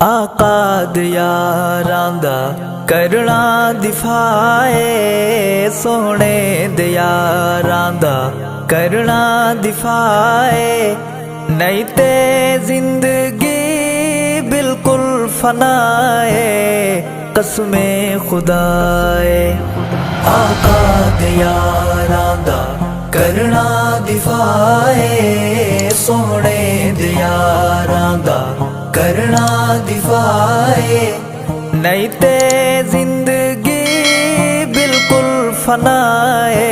आका यारां दा करना दिफाए, सोहणे यारां दा करना दिफाए। नहीं ते जिंदगी बिल्कुल फनाए, कसमे खुदाए। आका यारां दा करना दिफाए, सोहणे यारां दा करना दिफाए। नहीं ते जिंदगी बिल्कुल फनाए,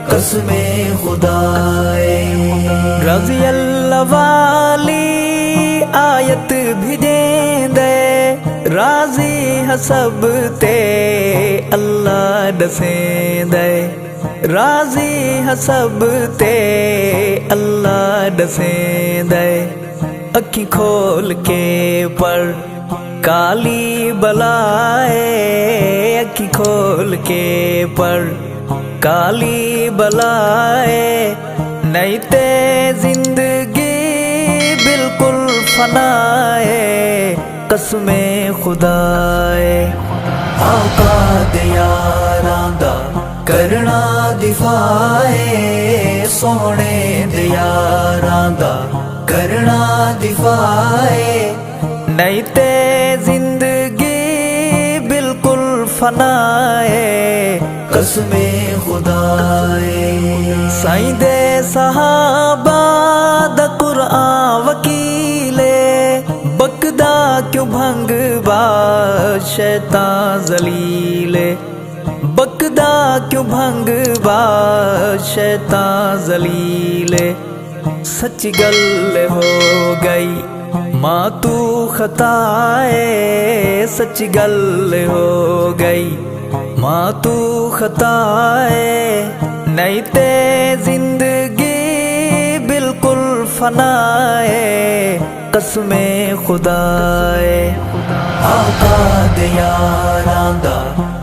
कसमे खुदाए। रज़ी अल्लाह वाली आयत भिजेंदे, राजी हसब ते अल्लाह दसेंदे। राजी हसब ते अल्लाह दसेंदे। अखी खोल के पढ़ काली बलाए, अखी खोल के पढ़ काली बलाए। नहीं ते जिंदगी बिल्कुल फनाए, कसमे खुदाए। आका यारां दा करना दिफाए, सोहणे यारां दा करना दिफाए। नहीं ते जिंदगी बिल्कुल फनाए, कसमे खुदाए। साईं दे सहाबा दा कुरान वकीले, बकदा क्यों भंग बा शैतान जलीले। बकदा क्यों भंग बा शैतान जलीले। सच गल हो गई माँ तू खताए, सच गल हो गई माँ तू खताए। नहीं ते जिंदगी बिल्कुल फनाए, कसमे खुदाए। आका यारां दा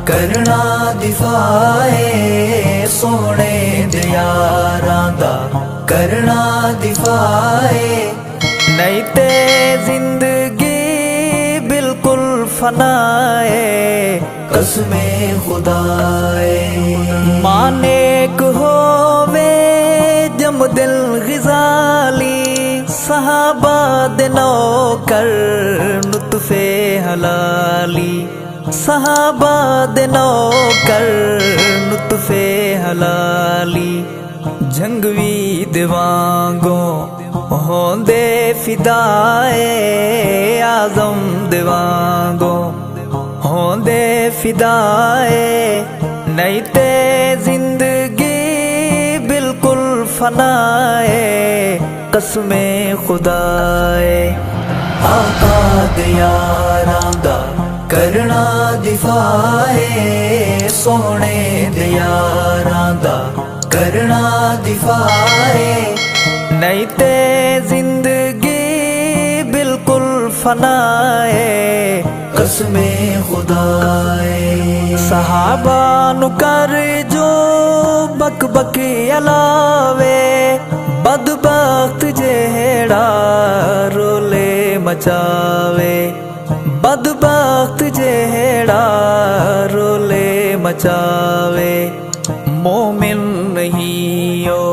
करना दिफाए, सोहणे यारां दा करना दिफाए। नहीं ते जिंदगी बिल्कुल फनाए, कसमे खुदाए। माने को होवे जम दिल गिजाली, सहाबा दे नौकर नुतफे हलाली। सहाबा दे नौकर नुतफे हलाली। जंगवी दिवांगो होंदे फिदाए, आजम दिवांगो होंदे फिदाए। नहीं ते जिंदगी बिल्कुल फनाए, कसमे खुदाए। आका यारां दा करना दिफाए, सोहणे यारां दा करना दिफाए। नहीं ते जिंदगी बिल्कुल फनाए, कसमे खुदाए। सहाबा नु कर जो बक बक अलावे, बदबख्त जेड़ा रोले मचावे। बदबख्त जेड़ा रोले मचावे। मोमिन नहीं हो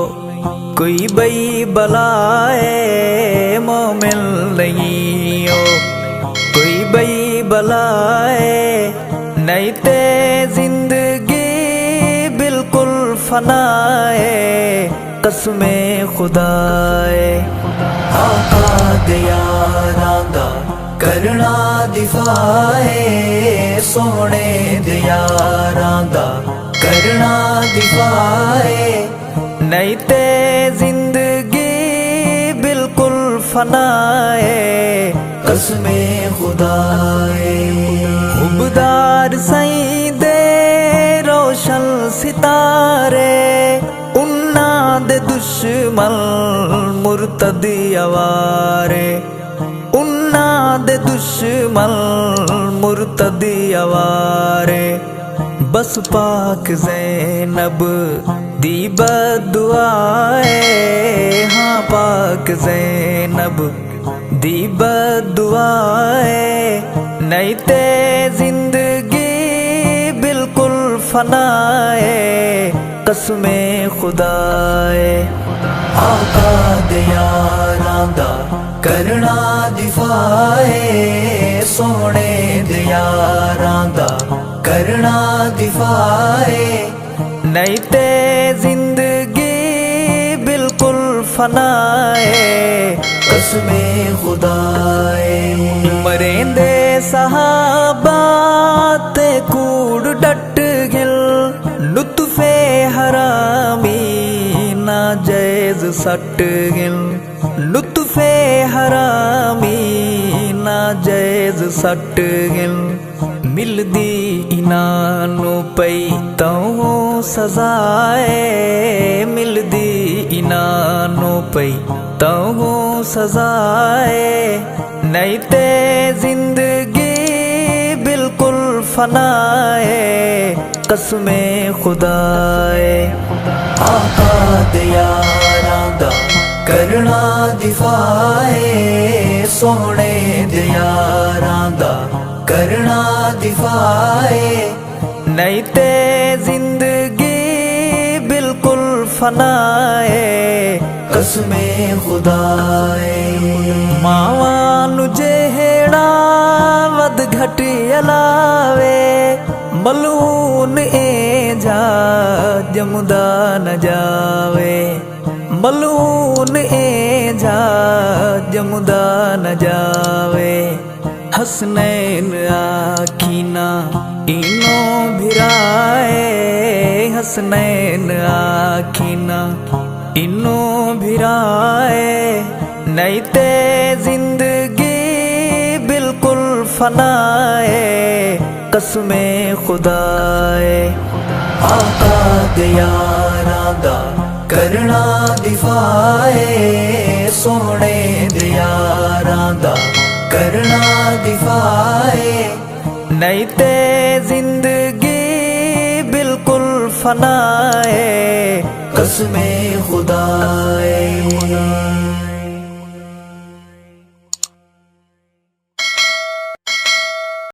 कोई बई बलाए, मोमिन नहीं हो कोई बई बलाए। नहीं ते जिंदगी बिल्कुल फनाए, कसमे खुदाए। आका यारां दा करना दिफाए, सोहणे यारां दा करना दिफाए। नहीं ते जिंदगी बिल्कुल फनाए, कसमे खुदाए। खुबदार साईं दे रोशन सितारे, उन्ना दे दुश्मन मुर्तद अवारे। उन्ना दे दुश्मन मुर्तद अवारे। बस पाक ज़ैनब दी बदुआए, हाँ पाक ज़ैनब दी बदुआए नहीं ते जिंदगी बिल्कुल फनाए कसमे खुदाए आका दे यारां दा करना दिफाए सोने दे यारां दा करना दिफाए नहीं ते जिंदगी बिल्कुल फनाए कसमे खुदाए मरेंदे सहाबा ते कूड़ डट गिल लुत्फे हरामी ना जैज सट गिल लुत्फे हरामी ना जैज सट गिल मिलदी इनानू पई तऊ सजाए मिलदी इनानू पई तऊ सजाए नहीं ते जिंदगी बिल्कुल फनाए कसमे खुदाए आका दे यारां दा करना दिफाए सोने दे यारां दा करना दिफाए नहीं ते जिंदगी बिल्कुल फनाए कसमे खुदाए मावा नु जेड़ा वद घट अलावे मलून ए जा जमुदा न जावे मलून ए जा जमुदा न जावे हसनैन आखीना इनो भिराए हसनैन आखीना इनो भिराए नहीं ते जिंदगी बिल्कुल फनाए कसमे खुदाए आका दे यारां दा करना दिफाए सोने दे यारां दा करना दिफाए नहीं ते जिंदगी बिल्कुल फनाए कसमे खुदाए।